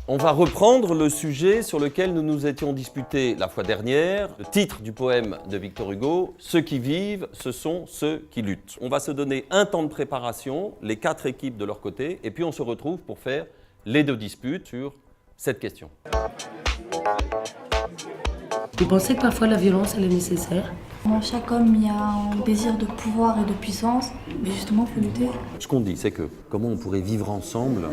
On va reprendre le sujet sur lequel nous nous étions disputés la fois dernière. Le titre du poème de Victor Hugo, « Ceux qui vivent, ce sont ceux qui luttent ». On va se donner un temps de préparation, les 4 équipes de leur côté, et puis on se retrouve pour faire les 2 disputes sur cette question. Vous pensez que parfois la violence, elle est nécessaire? Dans chaque homme, il y a un désir de pouvoir et de puissance, mais justement, il faut lutter. Ce qu'on dit, c'est que comment on pourrait vivre ensemble,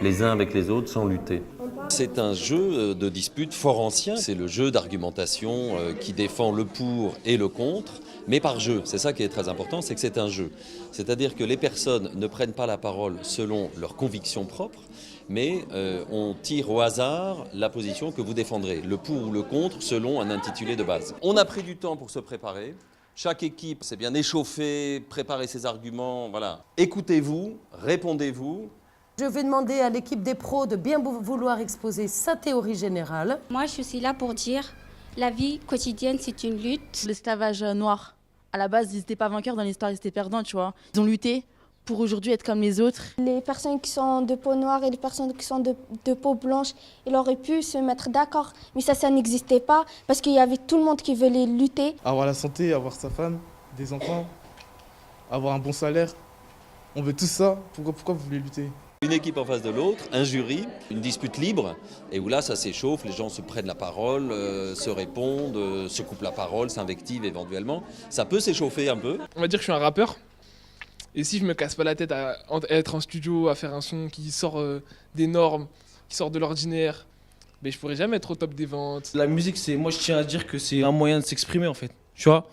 les uns avec les autres, sans lutter? C'est un jeu de dispute fort ancien. C'est le jeu d'argumentation qui défend le pour et le contre, mais par jeu. C'est ça qui est très important, c'est que c'est un jeu. C'est-à-dire que les personnes ne prennent pas la parole selon leurs convictions propres, mais on tire au hasard la position que vous défendrez, le pour ou le contre, selon un intitulé de base. On a pris du temps pour se préparer. Chaque équipe s'est bien échauffée, préparé ses arguments. Voilà. Écoutez-vous, répondez-vous. Je vais demander à l'équipe des pros de bien vouloir exposer sa théorie générale. Moi, je suis là pour dire la vie quotidienne, c'est une lutte. L'esclavage noir, à la base, ils n'étaient pas vainqueurs dans l'histoire, ils étaient perdants, tu vois. Ils ont lutté pour aujourd'hui être comme les autres. Les personnes qui sont de peau noire et les personnes qui sont de peau blanche, ils auraient pu se mettre d'accord. Mais ça n'existait pas parce qu'il y avait tout le monde qui voulait lutter. Avoir la santé, avoir sa femme, des enfants, avoir un bon salaire. On veut tout ça. Pourquoi vous voulez lutter ? Une équipe en face de l'autre, un jury, une dispute libre, et où là ça s'échauffe, les gens se prennent la parole, se répondent, se coupent la parole, s'invectivent éventuellement. Ça peut s'échauffer un peu. On va dire que je suis un rappeur, et si je me casse pas la tête à être en studio, à faire un son qui sort des normes, qui sort de l'ordinaire, mais je pourrais jamais être au top des ventes. La musique, moi je tiens à dire que c'est un moyen de s'exprimer en fait, tu vois.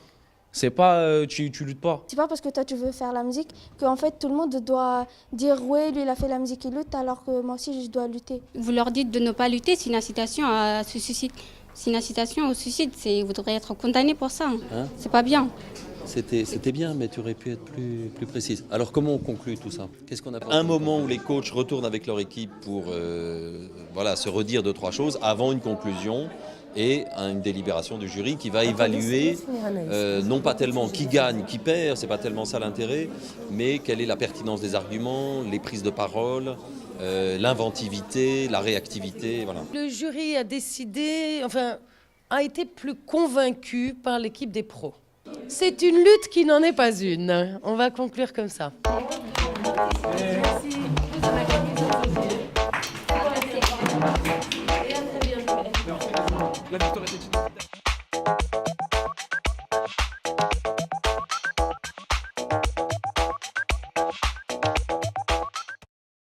C'est pas, tu luttes pas. C'est pas parce que toi tu veux faire la musique qu'en fait tout le monde doit dire ouais lui il a fait la musique il lutte alors que moi aussi je dois lutter. Vous leur dites de ne pas lutter, c'est une incitation à ce suicide. C'est une incitation au suicide, vous devriez être condamné pour ça. Hein? C'est pas bien. C'était bien, mais tu aurais pu être plus précise. Alors comment on conclut tout ça? Qu'est-ce qu'on a? Un moment où les coachs retournent avec leur équipe pour voilà, se redire 2-3 choses avant une conclusion et une délibération du jury qui va évaluer non pas tellement qui gagne, qui perd, c'est pas tellement ça l'intérêt, mais quelle est la pertinence des arguments, les prises de parole, l'inventivité, la réactivité, voilà. Le jury a décidé, a été plus convaincu par l'équipe des pros. C'est une lutte qui n'en est pas une. On va conclure comme ça. Merci.